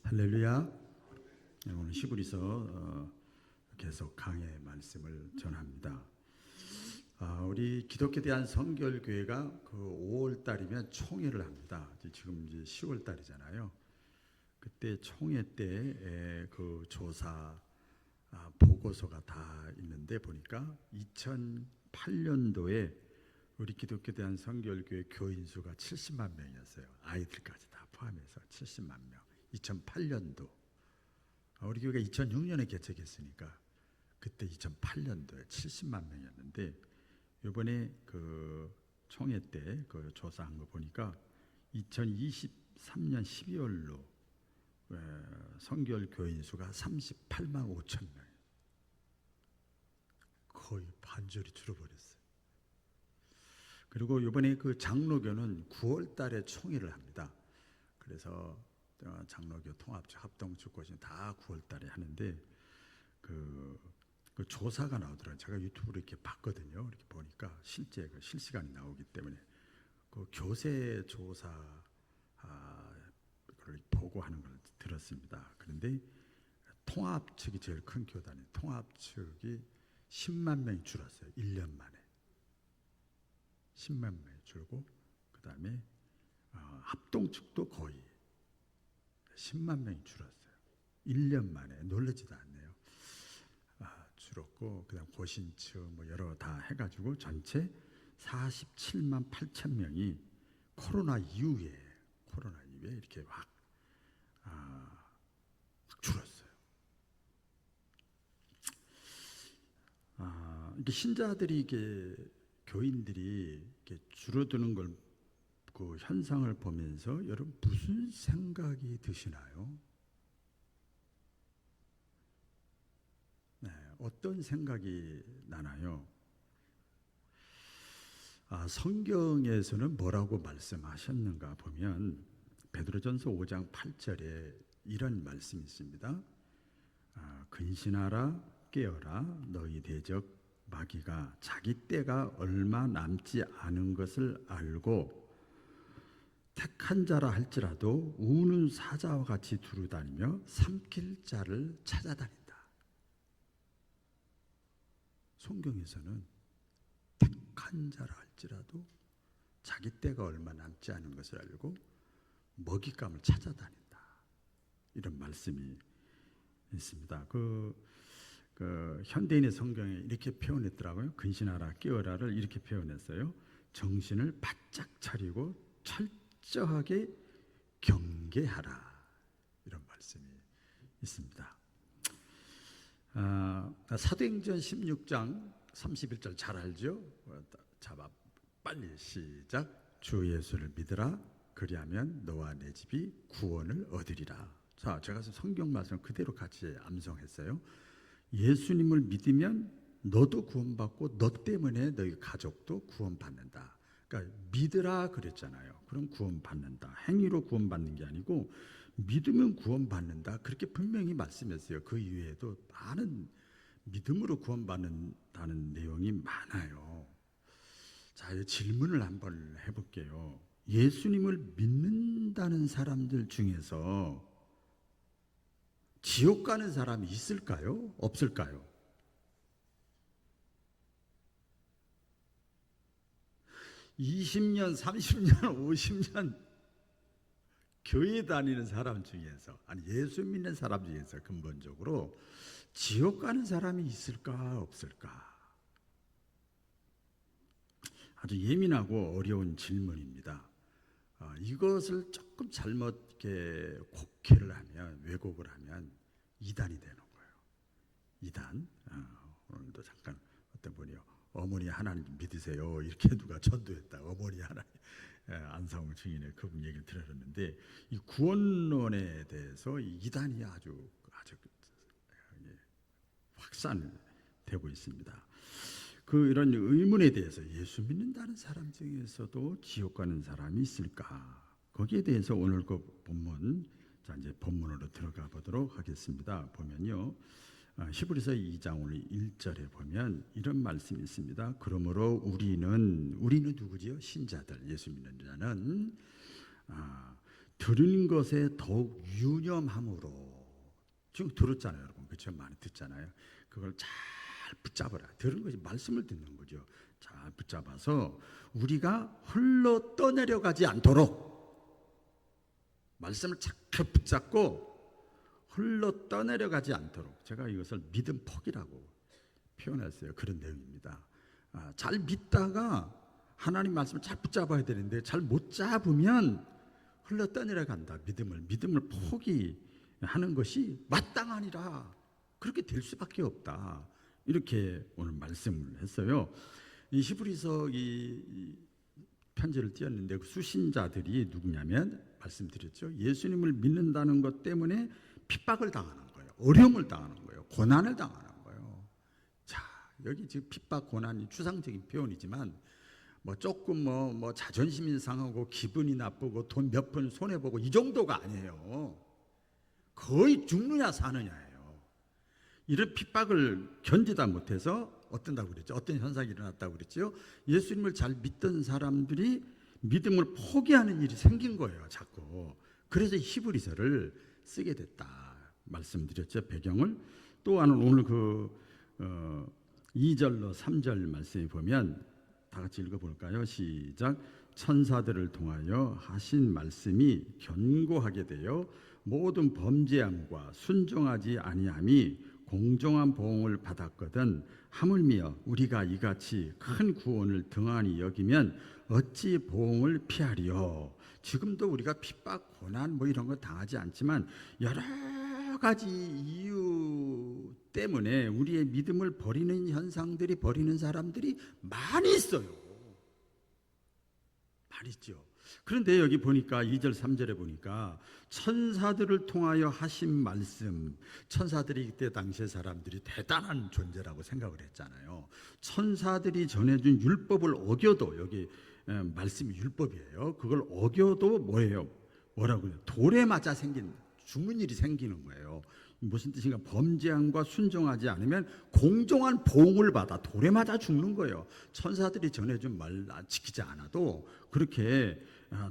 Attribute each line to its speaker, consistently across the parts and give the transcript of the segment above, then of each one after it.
Speaker 1: 할렐루야. 오늘 히브리서 계속 강해 말씀을 전합니다. 우리 기독교에 대한 성결교회가 그 5월 달이면 총회를 합니다. 지금 이제 10월 달이잖아요. 그때 총회 때 그 조사 보고서가 다 있는데 보니까 2008년도에 우리 기독교에 대한 성결교회 교인 수가 70만 명이었어요. 아이들까지 다 포함해서 70만 명. 2008년도. 우리 교회가 2006년에 개척했으니까 그때 2008년도에 70만 명이었는데 이번에 그 총회 때 그 조사한 거 보니까 2023년 12월로 성결 교인 수가 38만 5천 명. 거의 반절이 줄어버렸어요. 그리고 이번에 그 장로교는 9월 달에 총회를 합니다. 그래서 장로교 통합 합동주거진 다 9월 달에 하는데 그 조사가 나오더라고요. 제가 유튜브로 이렇게 봤거든요. 이렇게 보니까 실제 그 실시간이 나오기 때문에 그 교세 조사 를 보고하는 걸 들었습니다. 그런데 통합 측이 제일 큰 교단이 통합 측이 10만 명이 줄었어요. 1년 만에 10만 명이 줄고 그 다음에 합동 측도 거의 10만 명이 줄었어요. 1년 만에. 놀라지도 않네요. 줄었고 그다음 고신층 뭐 여러 다 해가지고 전체 47만 8천 명이 코로나 이후에 이렇게 확 줄었어요. 이게 신자들이 이게 교인들이 이렇게 줄어드는 걸 그 현상을 보면서 여러분 무슨 생각이 드시나요? 네, 어떤 생각이 나나요? 성경에서는 뭐라고 말씀하셨는가 보면 베드로전서 5장 8절에 이런 말씀이 있습니다. 근신하라 깨어라 너희 대적 마귀가 자기 때가 얼마 남지 않은 것을 알고 택한 자라 할지라도 우는 사자와 같이 두루다니며 삼킬 자를 찾아다닌다. 성경에서는 택한 자라 할지라도 자기 때가 얼마 남지 않은 것을 알고 먹잇감을 찾아다닌다. 이런 말씀이 있습니다. 그 현대인의 성경에 이렇게 표현했더라고요. 근신하라 깨어라를 이렇게 표현했어요. 정신을 바짝 차리고 철저하게 경계하라. 이런 말씀이 있습니다. 사도행전 16장 31절 잘 알죠? 빨리 시작. 주 예수를 믿으라. 그리하면 너와 내 집이 구원을 얻으리라. 자, 제가 성경 말씀 그대로 같이 암송했어요. 예수님을 믿으면 너도 구원받고 너 때문에 너희 가족도 구원받는다. 그러니까 믿으라 그랬잖아요. 그럼 구원받는다. 행위로 구원받는 게 아니고 믿으면 구원받는다. 그렇게 분명히 말씀했어요. 그 이외에도 많은 믿음으로 구원받는다는 내용이 많아요. 자, 질문을 한번 해볼게요. 예수님을 믿는다는 사람들 중에서 지옥 가는 사람이 있을까요? 없을까요? (20년) (30년) (50년) 교회 다니는 사람 중에서 예수 믿는 사람 중에서 근본적으로 지옥 가는 사람이 있을까 없을까? 아주 예민하고 어려운 질문입니다. 이것을 조금 잘못 이렇게 곡해를 하면, 왜곡을 하면 이단이 되는 거예요. 이단. 오늘도 잠깐 어떤 분이요, 어머니 하나님 믿으세요 이렇게 누가 전도했다. 어머니 하나님. 안상우 증인의 그분 얘기를 들었는데 이 구원론에 대해서 이단이 아주 확산되고 있습니다. 이런 의문에 대해서 예수 믿는다는 사람 중에서도 지옥 가는 사람이 있을까? 거기에 대해서 오늘 그 본문, 자 이제 본문으로 들어가 보도록 하겠습니다. 보면요, 히브리서 2장 오늘 1절에 보면 이런 말씀이 있습니다. 그러므로 우리는 누구지요? 신자들, 예수 믿는 자는 들은 것에 더욱 유념함으로. 지금 들었잖아요, 여러분. 그렇죠? 많이 듣잖아요. 그걸 잘 붙잡아라. 들은 것이 말씀을 듣는 거죠. 잘 붙잡아서 우리가 홀로 떠내려가지 않도록 말씀을 착 붙잡고 홀로 떠내려가지 않도록, 제가 이것을 믿음 폭이라고 표현했어요. 그런 내용입니다. 잘 믿다가 하나님 말씀을 잘 붙잡아야 되는데 잘 못 잡으면 흘러 떠내려간다. 믿음을 포기하는 것이 마땅하니라. 그렇게 될 수밖에 없다. 이렇게 오늘 말씀을 했어요. 이 히브리서 이 편지를 띄었는데 그 수신자들이 누구냐면 말씀드렸죠. 예수님을 믿는다는 것 때문에 핍박을 당하는 거예요. 어려움을 당하는 거예요. 고난을 당하는 거예요. 자, 여기 지금 핍박, 고난이 추상적인 표현이지만 뭐 조금 뭐 자존심이 상하고 기분이 나쁘고 돈 몇 푼 손해 보고 이 정도가 아니에요. 거의 죽느냐 사느냐예요. 이런 핍박을 견디다 못해서 어떤다고 그랬죠? 어떤 현상이 일어났다고 그랬죠? 예수님을 잘 믿던 사람들이 믿음을 포기하는 일이 생긴 거예요, 자꾸. 그래서 히브리서를 쓰게 됐다 말씀드렸죠, 배경을. 또한 오늘 2절로 3절 말씀에 보면 다 같이 읽어볼까요? 시작. 천사들을 통하여 하신 말씀이 견고하게 되어 모든 범죄함과 순종하지 아니함이 공정한 보응을 받았거든 하물며 우리가 이같이 큰 구원을 등한히 여기면 어찌 보응을 피하리요. 지금도 우리가 핍박, 고난 뭐 이런 거 당하지 않지만 여러 가지 이유 때문에 우리의 믿음을 버리는 현상들이, 버리는 사람들이 많이 있어요. 많이 있죠. 그런데 여기 보니까 2절 3절에 보니까 천사들을 통하여 하신 말씀, 천사들이 그때 당시의 사람들이 대단한 존재라고 생각을 했잖아요. 천사들이 전해준 율법을 어겨도, 여기 말씀이 율법이에요. 그걸 어겨도 뭐예요? 뭐라고요? 돌에 맞아 죽는 일이 생기는 거예요. 무슨 뜻인가? 범죄함과 순종하지 않으면 공정한 보응을 받아 돌에 맞아 죽는 거예요. 천사들이 전해준 말 지키지 않아도 그렇게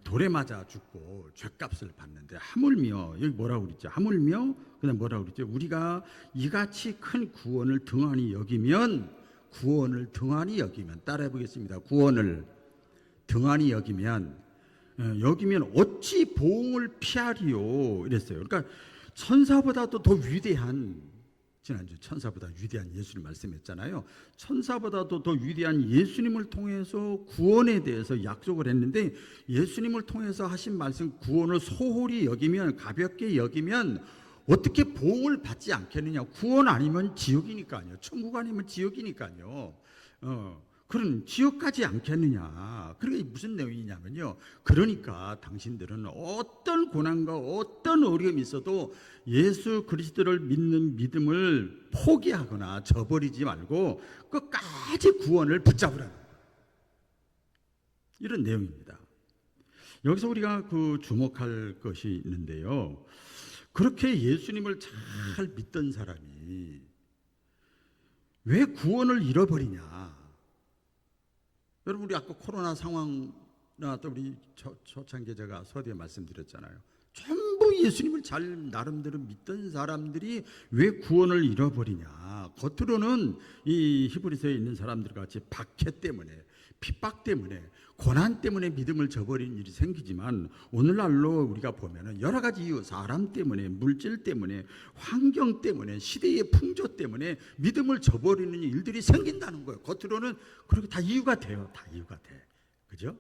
Speaker 1: 돌에 맞아 죽고 죄값을 받는데 하물며, 여기 뭐라고 그랬죠? 하물며 그다음 뭐라고 그랬죠? 우리가 이같이 큰 구원을 등한히 여기면, 구원을 등한히 여기면, 따라해 보겠습니다. 구원을 등한히 여기면 어찌 보응을 피하리요 이랬어요. 그러니까 천사보다도 더 위대한, 지난주 천사보다 위대한 예수님 말씀했잖아요. 천사보다도 더 위대한 예수님을 통해서 구원에 대해서 약속을 했는데, 예수님을 통해서 하신 말씀 구원을 소홀히 여기면, 가볍게 여기면 어떻게 보응을 받지 않겠느냐. 구원 아니면 지옥이니까요. 천국 아니면 지옥이니까요. 그런 지옥 가지 않겠느냐. 그게 무슨 내용이냐면요, 그러니까 당신들은 어떤 고난과 어떤 어려움이 있어도 예수 그리스도를 믿는 믿음을 포기하거나 저버리지 말고 끝까지 구원을 붙잡으라는 거예요. 이런 내용입니다. 여기서 우리가 주목할 것이 있는데요, 그렇게 예수님을 잘 믿던 사람이 왜 구원을 잃어버리냐. 여러분, 우리 아까 코로나 상황 나왔던 우리 초창기 제가 서두에 말씀드렸잖아요. 전부 예수님을 잘 나름대로 믿던 사람들이 왜 구원을 잃어버리냐. 겉으로는 이 히브리서에 있는 사람들 같이 박해 때문에, 핍박 때문에, 고난 때문에 믿음을 저버리는 일이 생기지만 오늘날로 우리가 보면은 여러 가지 이유, 사람 때문에, 물질 때문에, 환경 때문에, 시대의 풍조 때문에 믿음을 저버리는 일들이 생긴다는 거예요. 겉으로는 그렇게 다 이유가 돼요. 다 이유가 돼. 그죠?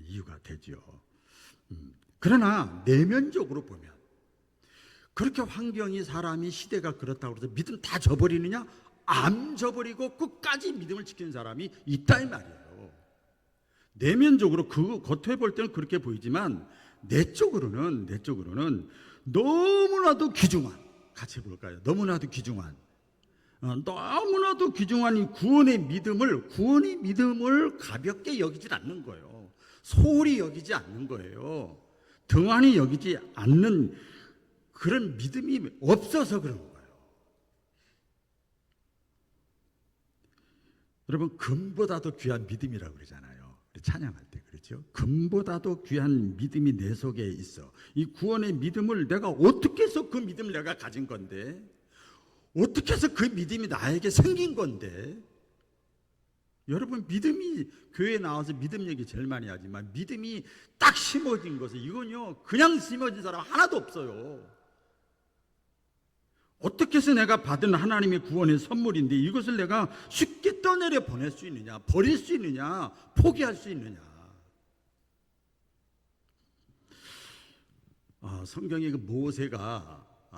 Speaker 1: 이유가 되죠. 그러나 내면적으로 보면 그렇게 환경이, 사람이, 시대가 그렇다고 해서 믿음 다 저버리느냐? 안 저버리고 끝까지 믿음을 지키는 사람이 있다 이 말이에요. 내면적으로 겉에 볼 때는 그렇게 보이지만 내적으로는 너무나도 귀중한, 같이 볼까요? 너무나도 귀중한 이 구원의 믿음을 가볍게 여기질 않는 거예요. 소홀히 여기지 않는 거예요. 등한히 여기지 않는 그런 믿음이 없어서 그런 거예요. 여러분, 금보다도 귀한 믿음이라고 그러잖아요. 우리 찬양할 때 그렇죠. 금보다도 귀한 믿음이 내 속에 있어. 이 구원의 믿음을 내가 어떻게 해서 그 믿음을 내가 가진 건데, 어떻게 해서 그 믿음이 나에게 생긴 건데. 여러분, 믿음이 교회에 나와서 믿음 얘기 제일 많이 하지만 믿음이 딱 심어진 것은 이건요, 그냥 심어진 사람 하나도 없어요. 어떻게 해서 내가 받은 하나님의 구원의 선물인데 이것을 내가 쉽게 떠내려 보낼 수 있느냐, 버릴 수 있느냐, 포기할 수 있느냐. 성경의 그 모세가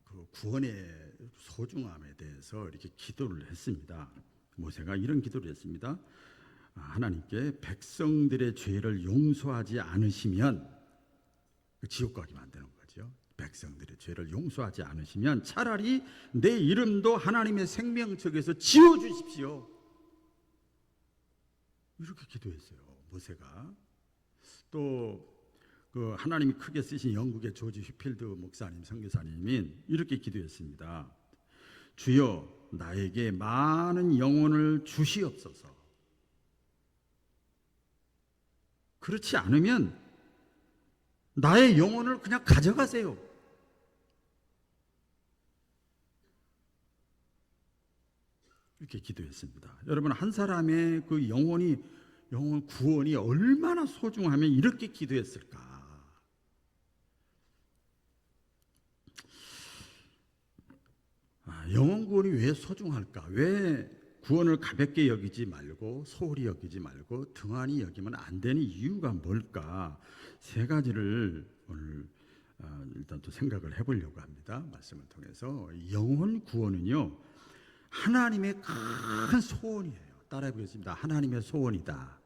Speaker 1: 그 구원의 소중함에 대해서 이렇게 기도를 했습니다. 모세가 이런 기도를 했습니다. 하나님께 백성들의 죄를 용서하지 않으시면 지옥 가게 만드는 거죠. 백성들의 죄를 용서하지 않으시면 차라리 내 이름도 하나님의 생명책에서 지워주십시오. 이렇게 기도했어요, 모세가. 또 그 하나님이 크게 쓰신 영국의 조지 휘필드 목사님, 선교사님이 이렇게 기도했습니다. 주여, 나에게 많은 영혼을 주시옵소서. 그렇지 않으면 나의 영혼을 그냥 가져가세요. 이렇게 기도했습니다. 여러분, 한 사람의 그 영혼 구원이 얼마나 소중하면 이렇게 기도했을까? 영혼 구원이 왜 소중할까? 왜 구원을 가볍게 여기지 말고 소홀히 여기지 말고 등한히 여기면 안 되는 이유가 뭘까? 세 가지를 오늘 일단 또 생각을 해보려고 합니다. 말씀을 통해서. 영혼 구원은요, 하나님의 큰 소원이에요. 따라해 보겠습니다. 하나님의 소원이다.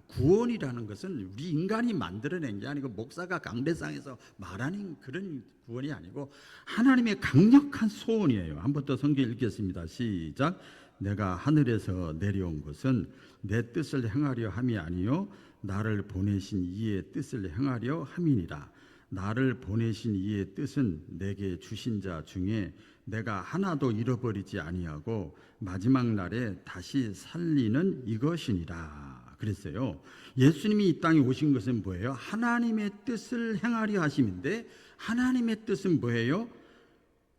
Speaker 1: 구원이라는 것은 우리 인간이 만들어낸 게 아니고 목사가 강대상에서 말하는 그런 구원이 아니고 하나님의 강력한 소원이에요. 한 번 더 성경 읽겠습니다. 시작. 내가 하늘에서 내려온 것은 내 뜻을 행하려 함이 아니요 나를 보내신 이의 뜻을 행하려 함이니라. 나를 보내신 이의 뜻은 내게 주신 자 중에 내가 하나도 잃어버리지 아니하고 마지막 날에 다시 살리는 이것이니라. 그랬어요. 예수님이 이 땅에 오신 것은 뭐예요? 하나님의 뜻을 행하려 하심인데, 하나님의 뜻은 뭐예요?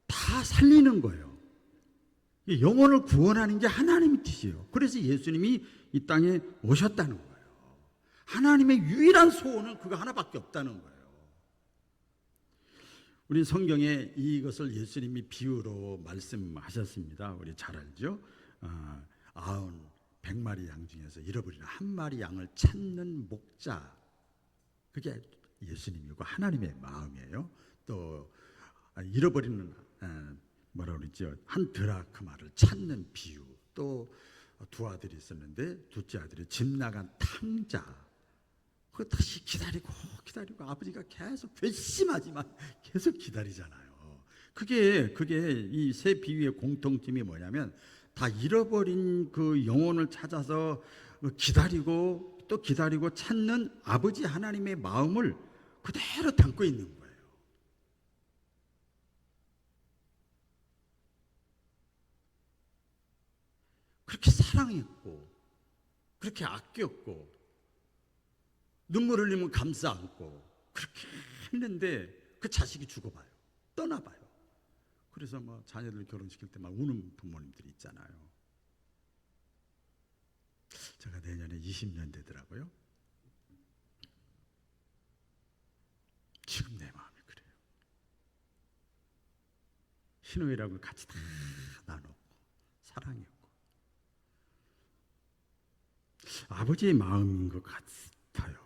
Speaker 1: 다 살리는 거예요. 영혼을 구원하는 게 하나님의 뜻이에요. 그래서 예수님이 이 땅에 오셨다는 거예요. 하나님의 유일한 소원은 그거 하나밖에 없다는 거예요. 우리 성경에 이것을 예수님이 비유로 말씀하셨습니다. 우리 잘 알죠? 100마리 양 중에서 잃어버린 한 마리 양을 찾는 목자, 그게 예수님이고 하나님의 마음이에요. 또 잃어버리는 뭐라 그러죠? 한 드라크마를 찾는 비유. 또 두 아들이 있었는데 둘째 아들이 집 나간 탕자, 그 다시 기다리고 아버지가 계속 괘씸하지만 계속 기다리잖아요. 그게 이 세 비유의 공통점이 뭐냐면 다 잃어버린 그 영혼을 찾아서 기다리고 또 기다리고 찾는 아버지 하나님의 마음을 그대로 담고 있는 거예요. 그렇게 사랑했고 그렇게 아꼈고 눈물 흘리면 감싸 안고 그렇게 했는데 그 자식이 죽어봐요. 떠나봐요. 그래서 뭐 자녀들 결혼시킬 때 막 우는 부모님들이 있잖아요. 제가 내년에 20년 되더라고요. 지금 내 마음이 그래요. 희노애락을 같이 다 나눴고 사랑했고 아버지의 마음인 것 같아요.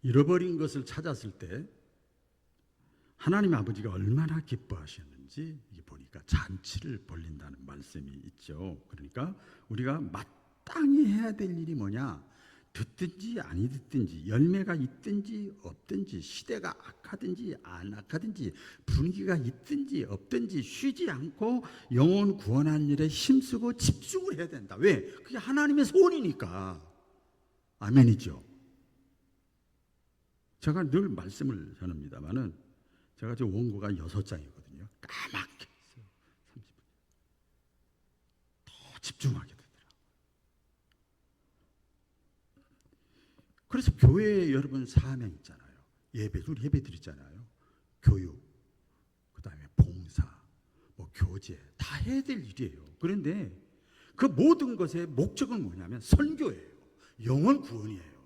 Speaker 1: 잃어버린 것을 찾았을 때 하나님 아버지가 얼마나 기뻐하셨는지 이게 보니까 잔치를 벌린다는 말씀이 있죠. 그러니까 우리가 마땅히 해야 될 일이 뭐냐? 듣든지 아니 듣든지, 열매가 있든지 없든지, 시대가 악하든지 안 악하든지, 분위기가 있든지 없든지 쉬지 않고 영혼 구원하는 일에 힘쓰고 집중을 해야 된다. 왜? 그게 하나님의 소원이니까. 아멘이죠. 제가 늘 말씀을 전합니다마는 제가 저 원고가 6장이거든요. 까맣게 했어요. 30분. 더 집중하게 되더라고요. 그래서 교회에 여러분 사명 있잖아요. 우리 예배 드리잖아요. 교육, 그다음에 봉사, 뭐 교제 다 해야 될 일이에요. 그런데 그 모든 것의 목적은 뭐냐면 선교예요. 영혼 구원이에요.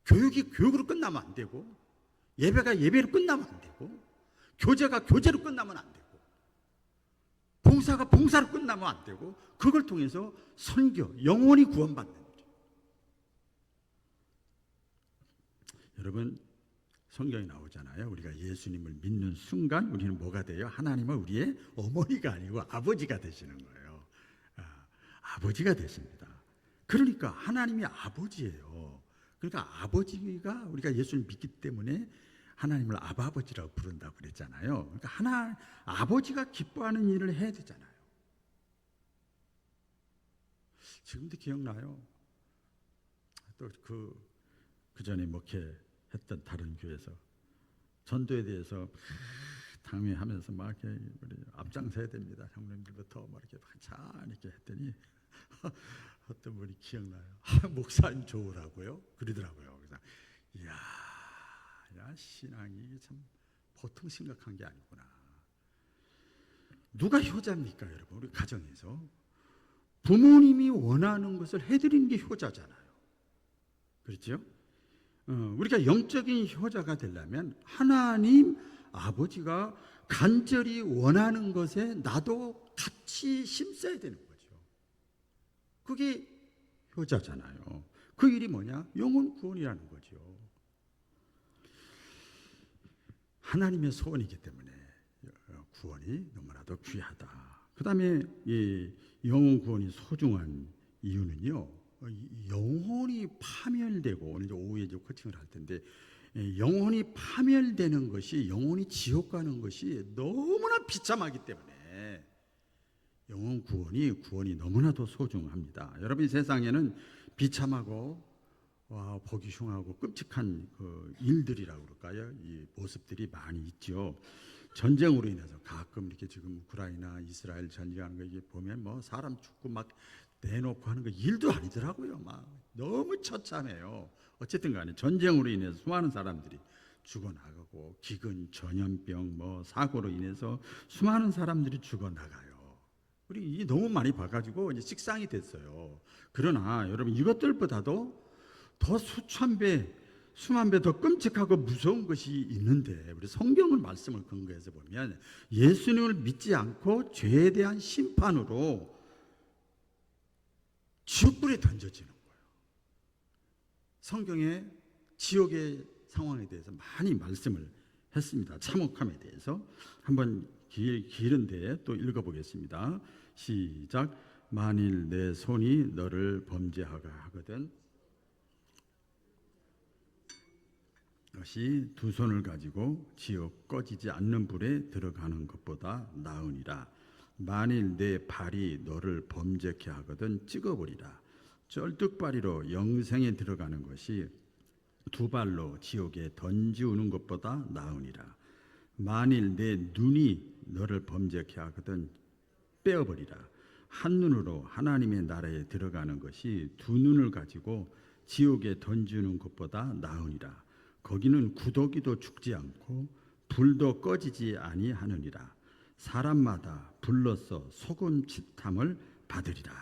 Speaker 1: 교육이 교육으로 끝나면 안 되고, 예배가 예배로 끝나면 안 되고, 교제가 교제로 끝나면 안 되고, 봉사가 봉사로 끝나면 안 되고, 그걸 통해서 선교, 영혼이 구원받는 거죠. 여러분, 성경에 나오잖아요. 우리가 예수님을 믿는 순간 우리는 뭐가 돼요? 하나님은 우리의 어머니가 아니고 아버지가 되시는 거예요. 아버지가 되십니다. 그러니까 하나님이 아버지예요. 그러니까 아버지가, 우리가 예수를 믿기 때문에 하나님을 아버지라고 부른다고 그랬잖아요. 그러니까 아버지가 기뻐하는 일을 해야 되잖아요. 지금도 기억나요. 또 그 전에 목회했던 다른 교회에서 전도에 대해서 당회하면서 막 이렇게 앞장서야 됩니다. 형님들부터 막 이렇게 한참 이렇게 했더니 어떤 분이 기억나요. 목사님 좋으라고요? 그러더라고요. 그래서 야, 신앙이 참 보통 심각한 게 아니구나. 누가 효자입니까, 여러분? 우리 가정에서 부모님이 원하는 것을 해드리는 게 효자잖아요. 그렇죠? 우리가 영적인 효자가 되려면 하나님 아버지가 간절히 원하는 것에 나도 같이 힘써야 되는 거죠. 그게 효자잖아요. 그 일이 뭐냐? 영혼 구원이라는 거죠. 하나님의 소원이기 때문에 구원이 너무나도 귀하다. 그 다음에 이 영혼 구원이 소중한 이유는요, 영혼이 파멸되고, 오늘 이제 오후에 이제 코칭을 할 텐데, 영혼이 파멸되는 것이, 영혼이 지옥 가는 것이 너무나 비참하기 때문에 영혼 구원이 너무나도 소중합니다. 여러분, 세상에는 비참하고 보기 흉하고 끔찍한 그 일들이라고 그럴까요? 이 모습들이 많이 있죠. 전쟁으로 인해서 가끔 이렇게 지금 우크라이나 이스라엘 전쟁하는 거 이게 보면 뭐 사람 죽고 막 내놓고 하는 거 일도 아니더라고요. 막 너무 처참해요. 어쨌든 간에 전쟁으로 인해서 수많은 사람들이 죽어나가고, 기근, 전염병, 뭐 사고로 인해서 수많은 사람들이 죽어나가요. 우리 이게 너무 많이 봐가지고 이제 식상이 됐어요. 그러나 여러분, 이것들보다도 더 수천 배, 수만 배 더 끔찍하고 무서운 것이 있는데, 우리 성경을 말씀을 근거해서 보면 예수님을 믿지 않고 죄에 대한 심판으로 지옥불에 던져지는 거예요. 성경에 지옥의 상황에 대해서 많이 말씀을 했습니다. 참혹함에 대해서 한번 길은데 또 읽어보겠습니다. 시작. 만일 내 손이 너를 범죄하게 하거든, 것이 두 손을 가지고 지옥 꺼지지 않는 불에 들어가는 것보다 나으니라. 만일 내 발이 너를 범죄케 하거든 찍어버리라. 쩔뚝발이로 영생에 들어가는 것이 두 발로 지옥에 던지우는 것보다 나으니라. 만일 내 눈이 너를 범죄케 하거든 빼어버리라. 한 눈으로 하나님의 나라에 들어가는 것이 두 눈을 가지고 지옥에 던지우는 것보다 나으니라. 거기는 구더기도 죽지 않고 불도 꺼지지 아니하느니라. 사람마다 불로써 소금 치탐을 받으리라.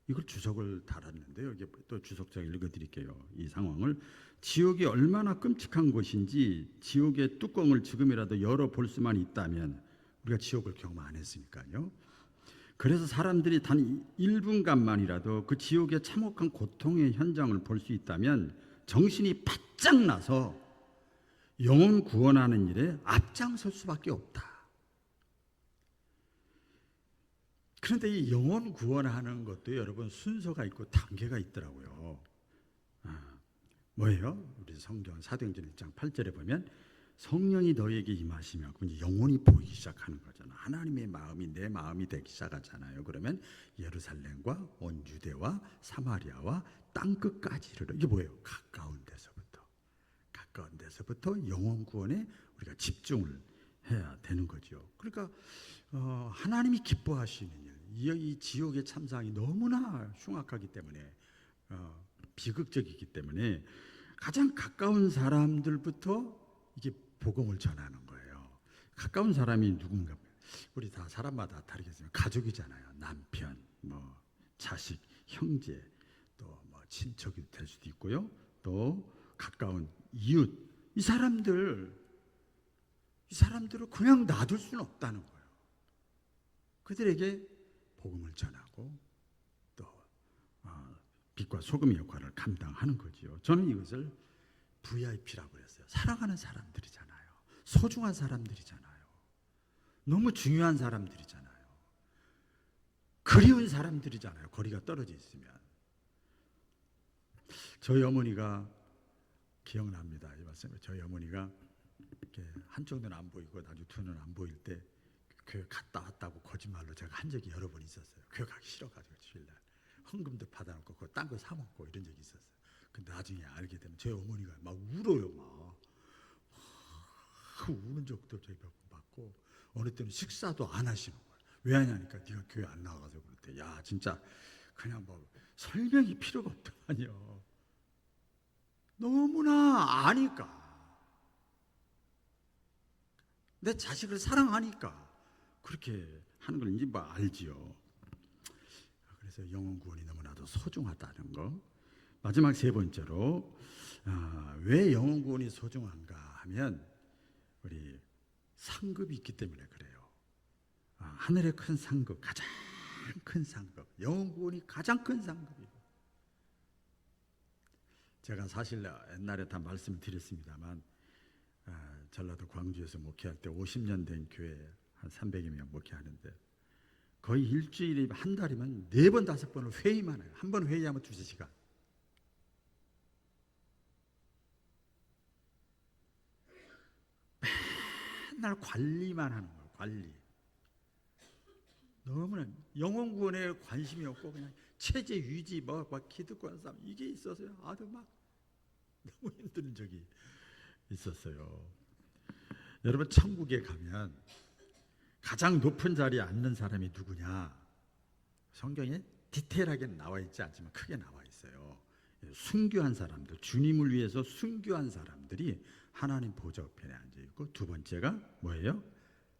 Speaker 1: 이걸 주석을 달았는데요. 이게 또 주석장 읽어드릴게요. 이 상황을, 지옥이 얼마나 끔찍한 곳인지 지옥의 뚜껑을 지금이라도 열어볼 수만 있다면, 우리가 지옥을 경험 안 했으니까요. 그래서 사람들이 단 1분간만이라도 그 지옥의 참혹한 고통의 현장을 볼 수 있다면 정신이 바짝 나서 영혼 구원하는 일에 앞장설 수밖에 없다. 그런데 이 영혼 구원하는 것도 여러분 순서가 있고 단계가 있더라고요. 뭐예요? 우리 성경 사도행전 1장 8절에 보면 성령이 너에게 임하시면, 이제 영혼이 보이기 시작하는 거잖아. 하나님의 마음이 내 마음이 되기 시작하잖아요. 그러면 예루살렘과 온 유대와 사마리아와 땅 끝까지 이르러, 이게 뭐예요? 가까운 데서부터 영혼 구원에 우리가 집중을 해야 되는 거죠. 그러니까 하나님이 기뻐하시는 일, 이 지옥의 참상이 너무나 흉악하기 때문에 비극적이기 때문에 가장 가까운 사람들부터 이게 복음을 전하는 거예요. 가까운 사람이 누군가? 우리 다 사람마다 다르겠지만 가족이잖아요. 남편, 뭐 자식, 형제, 또 뭐 친척이 될 수도 있고요. 또 가까운 이웃. 이 사람들을 그냥 놔둘 수는 없다는 거예요. 그들에게 복음을 전하고 또 빛과 소금의 역할을 감당하는 거지요. 저는 이것을 VIP라고 했어요. 사랑하는 사람들이잖아요. 소중한 사람들이잖아요. 너무 중요한 사람들이잖아요. 그리운 사람들이잖아요. 거리가 떨어져 있으면. 저희 어머니가 기억납니다. 이 말씀에 저희 어머니가 이렇게 한쪽 눈 안 보이고 나중에 두 눈 안 보일 때 교회 갔다 왔다고 거짓말로 제가 한 적이 여러 번 있었어요. 교회 가기 싫어가지고 주일날 헌금도 받아놓고 그거 딴 거 사 먹고 이런 적이 있었어요. 근데 나중에 알게 되면 저희 어머니가 막 울어요. 막 우는 적도 저희 몇 번 봤고 어느 때는 식사도 안 하시는 거예요. 왜 하냐니까 네가 교회 안 나가서 그럴 때 야 진짜 그냥 뭐 설명이 필요가 없더만요. 너무나 아니까. 내 자식을 사랑하니까 그렇게 하는 걸 이제 뭐 알지요. 그래서 영혼 구원이 너무나도 소중하다는 거. 마지막 세 번째로 왜 영혼 구원이 소중한가 하면 우리 상급이 있기 때문에 그래요. 하늘의 큰 상급, 가장 큰 상급, 영혼 구원이 가장 큰 상급이고. 제가 사실 옛날에 다 말씀드렸습니다만 전라도 광주에서 목회할 때 50년 된 교회 한 300여 명 목회하는데 거의 일주일에 한 달이면 4번 5번을 회의만 해요. 한 번 회의하면 2시간. 맨날 관리만 하는 거예요. 관리. 너무나 영혼 구원에 관심이 없고 그냥 체제 유지 막 기득권 싸움 이게 있어서요. 아주 막 너무 힘든 적이 있었어요. 여러분 천국에 가면 가장 높은 자리에 앉는 사람이 누구냐? 성경에 디테일하게 나와 있지 않지만 크게 나와 있어요. 순교한 사람들, 주님을 위해서 순교한 사람들이 하나님 보좌 우편에 앉아 있고 두 번째가 뭐예요?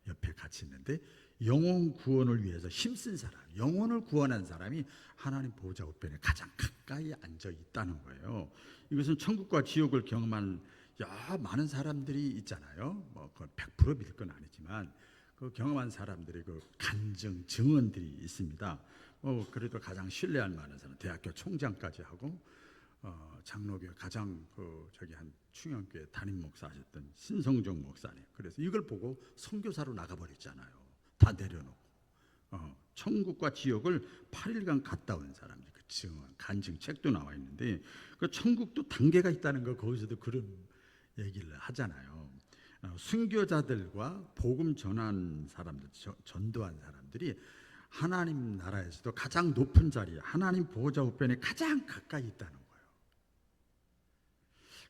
Speaker 1: 옆에 같이 있는데 영혼 구원을 위해서 힘쓴 사람, 영혼을 구원한 사람이 하나님 보좌 우편에 가장 가까이 앉아 있다는 거예요. 이것은 천국과 지옥을 경험한 많은 사람들이 있잖아요. 뭐 100% 믿을 건 아니지만 그 경험한 사람들의 그 간증, 증언들이 있습니다. 그래도 가장 신뢰할 만한 사람, 대학교 총장까지 하고 장로교회 가장 한 충영교회 담임 목사 하셨던 신성종 목사님. 그래서 이걸 보고 선교사로 나가버렸잖아요. 다 내려놓고 천국과 지옥을 8일간 갔다 온 사람들 그 증언, 간증 책도 나와 있는데 그 천국도 단계가 있다는 거 거기서도 그런 얘기를 하잖아요. 순교자들과 복음 전한 사람들, 전도한 사람들이 하나님 나라에서도 가장 높은 자리에 하나님 보호자 우편에 가장 가까이 있다는 거예요.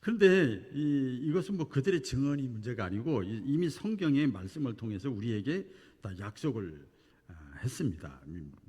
Speaker 1: 그런데 이것은 뭐 그들의 증언이 문제가 아니고 이미 성경의 말씀을 통해서 우리에게 다 약속을 했습니다.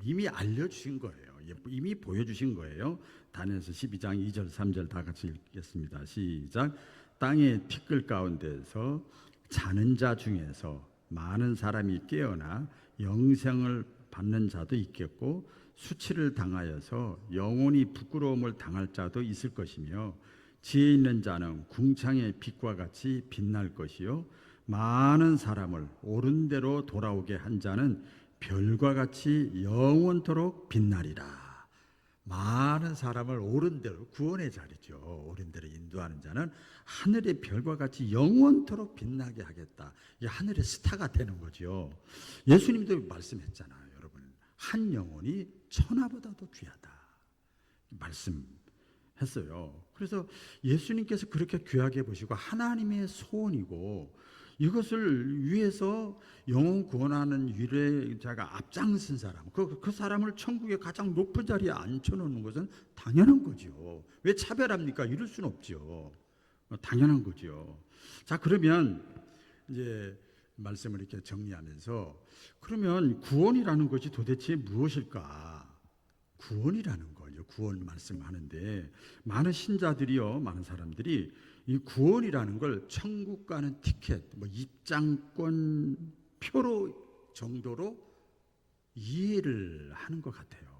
Speaker 1: 이미 알려주신 거예요. 이미 보여주신 거예요. 다니엘서 12장 2절 3절 다 같이 읽겠습니다. 시작. 땅의 티끌 가운데서 자는 자 중에서 많은 사람이 깨어나 영생을 받는 자도 있겠고 수치를 당하여서 영원히 부끄러움을 당할 자도 있을 것이며 지혜 있는 자는 궁창의 빛과 같이 빛날 것이요 많은 사람을 옳은 대로 돌아오게 한 자는 별과 같이 영원토록 빛나리라. 많은 사람을 옳은 대로, 구원의 자리죠. 옳은 대로 인도하는 자는 하늘의 별과 같이 영원토록 빛나게 하겠다. 이게 하늘의 스타가 되는 거죠. 예수님도 말씀했잖아요. 여러분, 한 영혼이 천하보다도 귀하다 말씀했어요. 그래서 예수님께서 그렇게 귀하게 보시고 하나님의 소원이고 이것을 위해서 영혼 구원하는 유례자가 앞장선 사람, 그 사람을 천국의 가장 높은 자리에 앉혀놓는 것은 당연한 거죠. 왜 차별합니까? 이럴 수는 없죠. 당연한 거죠. 자, 그러면 이제 말씀을 이렇게 정리하면서 그러면 구원이라는 것이 도대체 무엇일까? 구원이라는 건 구원 말씀하는데 많은 신자들이요, 많은 사람들이 이 구원이라는 걸 천국 가는 티켓, 뭐 입장권 표로 정도로 이해를 하는 것 같아요.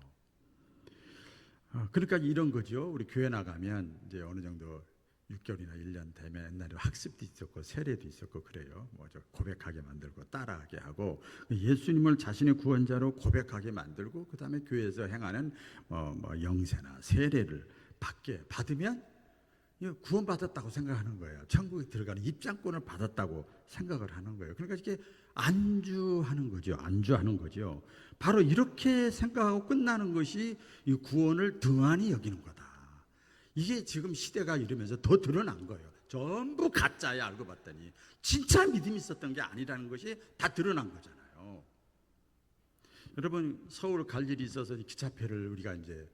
Speaker 1: 그러니까 이런 거죠. 우리 교회 나가면 이제 어느 정도 6개월이나 1년 되면 옛날에 학습도 있었고 세례도 있었고 그래요. 뭐저 고백하게 만들고 따라하게 하고 예수님을 자신의 구원자로 고백하게 만들고 그 다음에 교회에서 행하는 뭐 영세나 세례를 받으면 구원받았다고 생각하는 거예요. 천국에 들어가는 입장권을 받았다고 생각을 하는 거예요. 그러니까 이렇게 안주하는 거죠. 안주하는 거죠. 바로 이렇게 생각하고 끝나는 것이 이 구원을 등한히 여기는 거다. 이게 지금 시대가 이러면서 더 드러난 거예요. 전부 가짜야. 알고 봤더니 진짜 믿음이 있었던 게 아니라는 것이 다 드러난 거잖아요. 여러분, 서울 갈 일이 있어서 기차표를 우리가 이제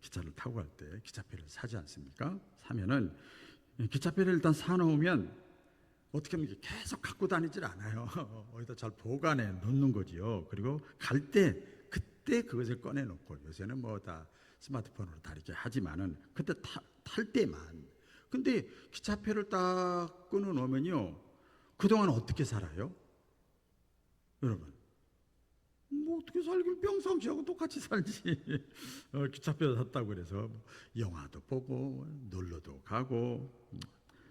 Speaker 1: 기차를 타고 갈 때 기차표를 사지 않습니까? 사면은 기차표를 일단 사놓으면 어떻게 하면 계속 갖고 다니질 않아요. 어디다 잘 보관해 놓는 거지요. 그리고 갈 때 그때 그것을 꺼내 놓고, 요새는 뭐 다 스마트폰으로 다 이렇게 하지만은 그때 탈 때만. 근데 기차표를 딱 끊어 놓으면요, 그동안 어떻게 살아요? 여러분, 뭐 어떻게 살긴 평상시하고 똑같이 살지. 기차표 샀다고 그래서 영화도 보고 놀러도 가고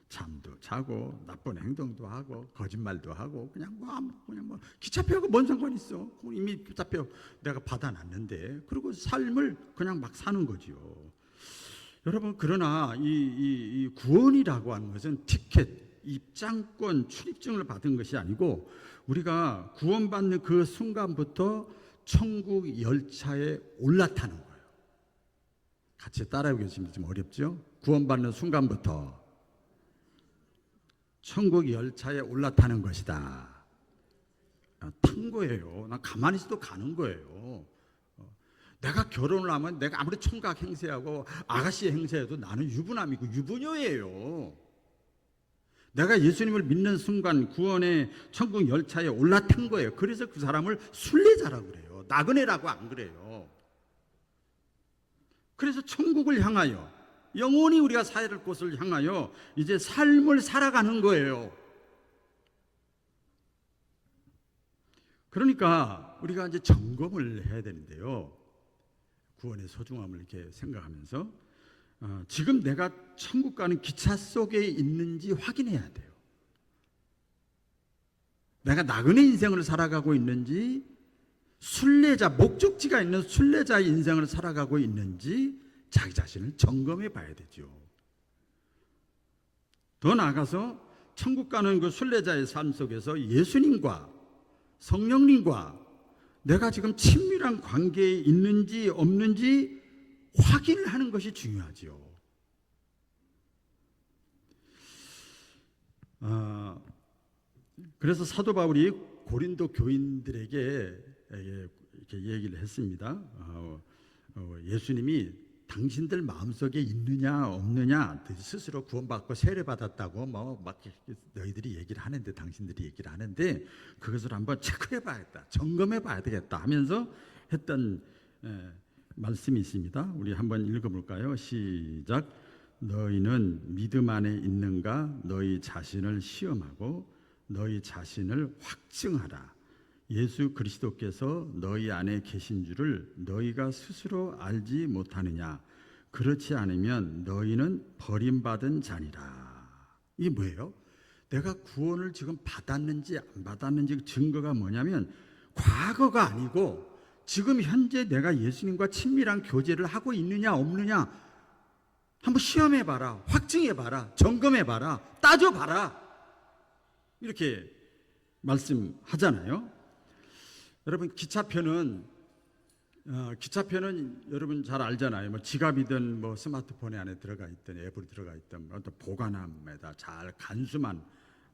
Speaker 1: 잠도 자고 나쁜 행동도 하고 거짓말도 하고 그냥 뭐 기차표하고 뭔 상관이 있어? 이미 기차표 내가 받아놨는데. 그리고 삶을 그냥 막 사는 거지요. 여러분, 그러나 이 구원이라고 하는 것은 티켓, 입장권, 출입증을 받은 것이 아니고 우리가 구원받는 그 순간부터 천국 열차에 올라타는 거예요. 같이 따라해 보겠습니다. 좀 어렵죠? 구원받는 순간부터 천국 열차에 올라타는 것이다. 탄 거예요. 난 가만히 있어도 가는 거예요. 내가 결혼을 하면 내가 아무리 총각 행세하고 아가씨 행세해도 나는 유부남이고 유부녀예요. 내가 예수님을 믿는 순간 구원의 천국 열차에 올라탄 거예요. 그래서 그 사람을 순례자라고 그래요. 나그네라고 안 그래요. 그래서 천국을 향하여, 영원히 우리가 살아야 될 곳을 향하여 이제 삶을 살아가는 거예요. 그러니까 우리가 이제 점검을 해야 되는데요. 구원의 소중함을 이렇게 생각하면서 지금 내가 천국 가는 기차 속에 있는지 확인해야 돼요. 내가 나그네 인생을 살아가고 있는지, 순례자, 목적지가 있는 순례자의 인생을 살아가고 있는지 자기 자신을 점검해 봐야 되죠. 더 나아가서 천국 가는 그 순례자의 삶 속에서 예수님과 성령님과 내가 지금 친밀한 관계에 있는지 없는지 확인을 하는 것이 중요하죠. 그래서 사도 바울이 고린도 교인들에게 이렇게 얘기를 했습니다. 예수님이 당신들 마음속에 있느냐 없느냐, 스스로 구원받고 세례받았다고 막 너희들이 얘기를 하는데, 당신들이 얘기를 하는데 그것을 한번 체크해 봐야겠다, 점검해 봐야 되겠다 하면서 했던 말씀이 있습니다. 우리 한번 읽어볼까요? 시작. 너희는 믿음 안에 있는가? 너희 자신을 시험하고 너희 자신을 확증하라. 예수 그리스도께서 너희 안에 계신 줄을 너희가 스스로 알지 못하느냐? 그렇지 않으면 너희는 버림받은 자니라. 이게 뭐예요? 내가 구원을 지금 받았는지 안 받았는지 증거가 뭐냐면, 과거가 아니고 지금 현재 내가 예수님과 친밀한 교제를 하고 있느냐 없느냐 한번 시험해봐라, 확증해봐라, 점검해봐라, 따져봐라, 이렇게 말씀하잖아요. 여러분, 기차표는 여러분 잘 알잖아요. 뭐 지갑이든 뭐 스마트폰에 안에 들어가 있든 앱으로 들어가 있든 어떤 보관함에다 잘 간수만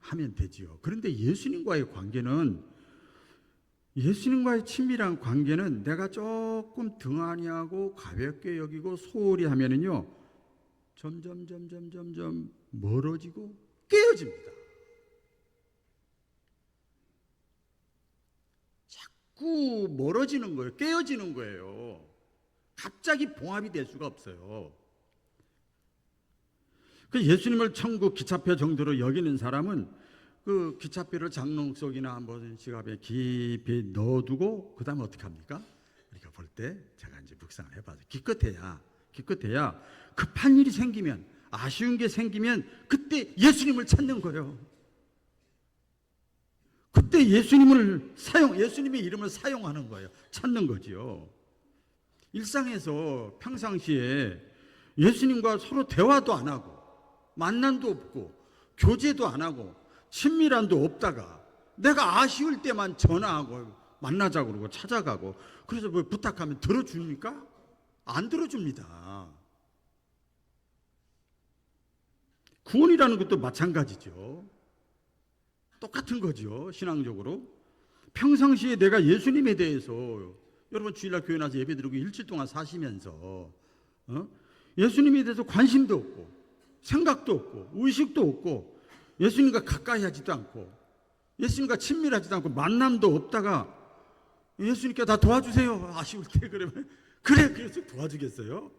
Speaker 1: 하면 되지요. 그런데 예수님과의 관계는, 예수님과의 친밀한 관계는 내가 조금 등한히 하고 가볍게 여기고 소홀히 하면은요, 점점 멀어지고 깨어집니다. 자꾸 멀어지는 거예요. 깨어지는 거예요. 갑자기 봉합이 될 수가 없어요. 그 예수님을 천국 기차표 정도로 여기는 사람은 그 기차표를 장롱 속이나 한번 지갑에 깊이 넣어두고 그 다음에 어떻게 합니까? 우리가 볼 때 제가 이제 묵상을 해봐서 기껏해야 급한 일이 생기면, 아쉬운 게 생기면 그때 예수님을 찾는 거예요. 그때 예수님의 이름을 사용하는 거예요. 찾는 거지요. 일상에서 평상시에 예수님과 서로 대화도 안 하고 만남도 없고 교제도 안 하고 친밀함도 없다가 내가 아쉬울 때만 전화하고 만나자고 그러고 찾아가고, 그래서 뭐 부탁하면 들어줍니까? 안 들어줍니다. 구원이라는 것도 마찬가지죠. 똑같은 거죠. 신앙적으로 평상시에 내가 예수님에 대해서, 여러분 주일날 교회 나서 예배 드리고 일주일 동안 사시면서 예수님에 대해서 관심도 없고 생각도 없고 의식도 없고 예수님과 가까이 하지도 않고 예수님과 친밀하지도 않고 만남도 없다가 예수님께 다 도와주세요 아쉬울 때 그러면 그래서 도와주겠어요?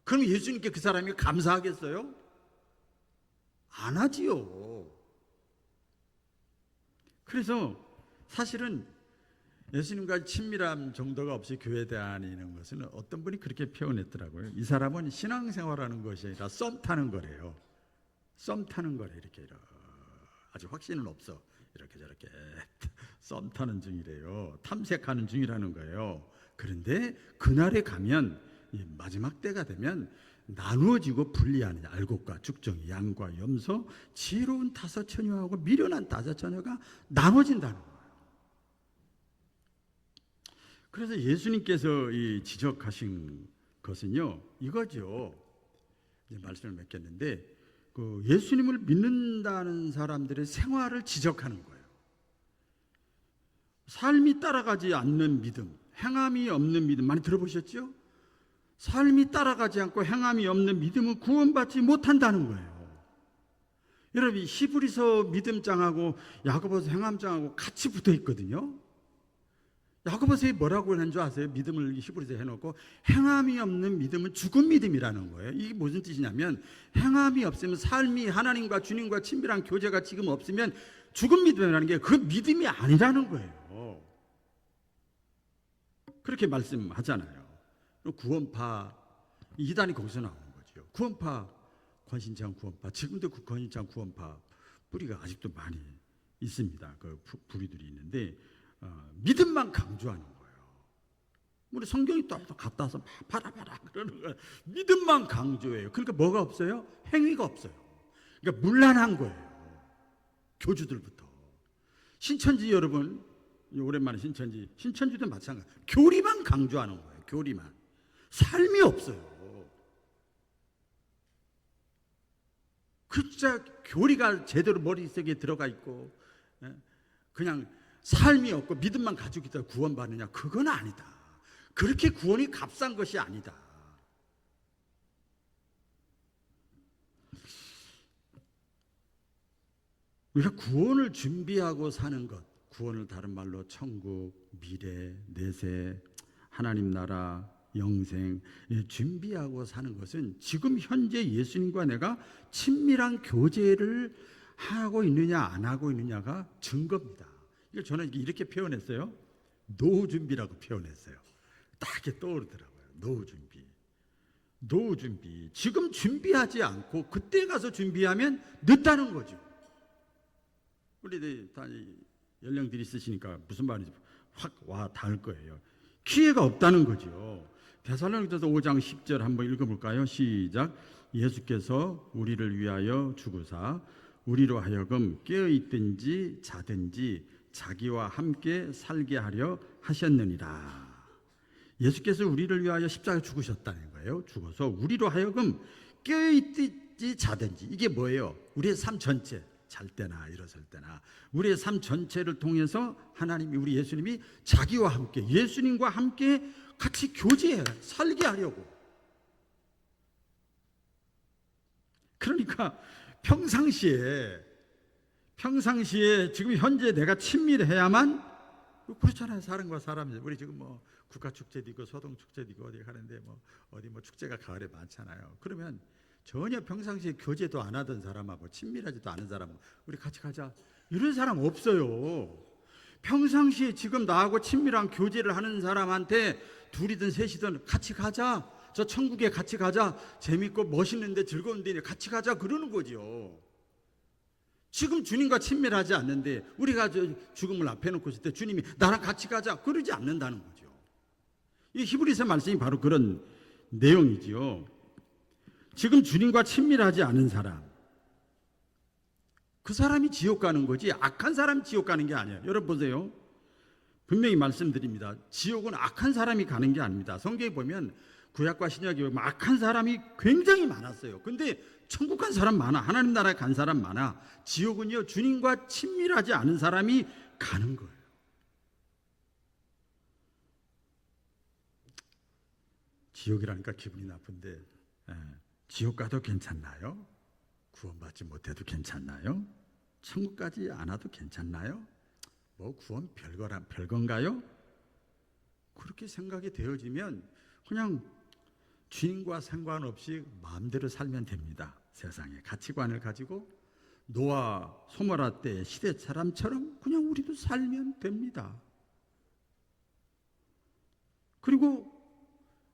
Speaker 1: 그럼 예수님께 그 사람이 감사하겠어요? 안 하지요. 그래서 사실은 예수님과 친밀함 정도가 없이 교회 다니는 것은 어떤 분이 그렇게 표현했더라고요. 이 사람은 신앙생활하는 것이 아니라 썸 타는 거래요. 썸 타는 거래. 이렇게 아직 확신은 없어. 이렇게 저렇게 썸 타는 중이래요. 탐색하는 중이라는 거예요. 그런데 그날에 가면 마지막 때가 되면 나누어지고 분리하는 알곡과 죽정이, 양과 염소, 지혜로운 다섯 처녀하고 미련한 다섯 처녀가 나눠진다는 거예요. 그래서 예수님께서 이 지적하신 것은요 이거죠. 말씀을 맺겠는데 그 예수님을 믿는다는 사람들의 생활을 지적하는 거예요. 삶이 따라가지 않는 믿음, 행함이 없는 믿음 많이 들어보셨죠? 삶이 따라가지 않고 행함이 없는 믿음은 구원받지 못한다는 거예요. 여러분 히브리서 믿음장하고 야고보서 행함장하고 같이 붙어 있거든요. 야고보서에 뭐라고 하는 줄 아세요? 믿음을 히브리서에 해놓고 행함이 없는 믿음은 죽은 믿음이라는 거예요. 이게 무슨 뜻이냐면 행함이 없으면 삶이 하나님과 주님과 친밀한 교제가 지금 없으면 죽은 믿음이라는 게 그 믿음이 아니라는 거예요. 그렇게 말씀하잖아요. 구원파 이단이 거기서 나오는 거죠. 구원파, 권신창 구원파, 지금도 그 권신창 구원파 뿌리가 아직도 많이 있습니다. 그 부류들이 있는데 믿음만 강조하는 거예요. 우리 성경이 또 갖다 와서 봐라 그러는 거예요. 믿음만 강조해요. 그러니까 뭐가 없어요? 행위가 없어요. 그러니까 문란한 거예요. 교주들부터. 신천지 여러분, 오랜만에 신천지도 마찬가지. 교리만 강조하는 거예요. 교리만. 삶이 없어요. 진짜 교리가 제대로 머릿속에 들어가 있고 그냥 삶이 없고 믿음만 가지고 있다고 구원받느냐? 그건 아니다. 그렇게 구원이 값싼 것이 아니다. 우리가 구원을 준비하고 사는 것, 구원을 다른 말로 천국, 미래, 내세, 하나님 나라, 영생 준비하고 사는 것은 지금 현재 예수님과 내가 친밀한 교제를 하고 있느냐 안 하고 있느냐가 증거입니다. 이걸 저는 이렇게 표현했어요. 노후 준비라고 표현했어요. 딱 이렇게 떠오르더라고요. 노후 준비. 노후 준비. 지금 준비하지 않고 그때 가서 준비하면 늦다는 거죠. 우리들 다 연령들이 있으시니까 무슨 말인지 확 와 닿을 거예요. 기회가 없다는 거죠. 데살로니가서 5장 10절 한번 읽어볼까요? 시작. 예수께서 우리를 위하여 죽으사 우리로 하여금 깨어있든지 자든지 자기와 함께 살게 하려 하셨느니라. 예수께서 우리를 위하여 십자가에 죽으셨다는 거예요. 죽어서 우리로 하여금 깨어있든지 자든지, 이게 뭐예요? 우리의 삶 전체, 잘 때나 일어설 때나 우리의 삶 전체를 통해서 하나님이, 우리 예수님이 자기와 함께, 예수님과 함께 같이 교제해 살게 하려고. 그러니까 평상시에 지금 현재 내가 친밀해야만 그렇잖아요. 사람과 사람이. 우리 지금 뭐 국가 축제도 있고 소동 축제도 있고 어디 가는데 뭐 어디 뭐 축제가 가을에 많잖아요. 그러면 전혀 평상시에 교제도 안 하던 사람하고 친밀하지도 않은 사람하고 우리 같이 가자 이런 사람 없어요. 평상시에 지금 나하고 친밀한 교제를 하는 사람한테 둘이든 셋이든 같이 가자. 저 천국에 같이 가자. 재밌고 멋있는데 즐거운데 같이 가자 그러는 거죠. 지금 주님과 친밀하지 않는데 우리가 죽음을 앞에 놓고 있을 때 주님이 나랑 같이 가자 그러지 않는다는 거죠. 이 히브리서 말씀이 바로 그런 내용이지요. 지금 주님과 친밀하지 않은 사람, 그 사람이 지옥 가는 거지 악한 사람이 지옥 가는 게 아니에요. 여러분 보세요. 분명히 말씀드립니다. 지옥은 악한 사람이 가는 게 아닙니다. 성경에 보면 구약과 신약에 보면 악한 사람이 굉장히 많았어요. 근데 천국 간 사람 많아. 하나님 나라에 간 사람 많아. 지옥은요 주님과 친밀하지 않은 사람이 가는 거예요. 지옥이라니까 기분이 나쁜데 지옥 가도 괜찮나요? 구원받지 못해도 괜찮나요? 천국까지 안 와도 괜찮나요? 뭐 구원 별건가요? 그렇게 생각이 되어지면 그냥 주인과 상관없이 마음대로 살면 됩니다. 세상에 가치관을 가지고 노아 소모라 때의 시대 사람처럼 그냥 우리도 살면 됩니다. 그리고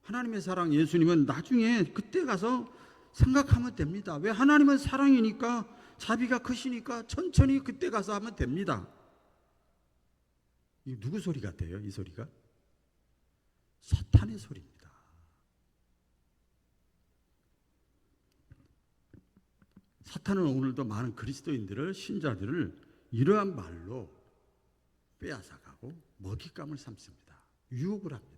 Speaker 1: 하나님의 사랑 예수님은 나중에 그때 가서 생각하면 됩니다. 왜? 하나님은 사랑이니까 자비가 크시니까 천천히 그때 가서 하면 됩니다. 이 누구 소리 같아요? 이 소리가? 사탄의 소리입니다. 사탄은 오늘도 많은 그리스도인들을 신자들을 이러한 말로 빼앗아가고 먹잇감을 삼습니다. 유혹을 합니다.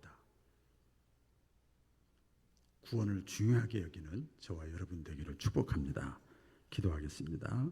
Speaker 1: 구원을 중요하게 여기는 저와 여러분 되기를 축복합니다. 기도하겠습니다.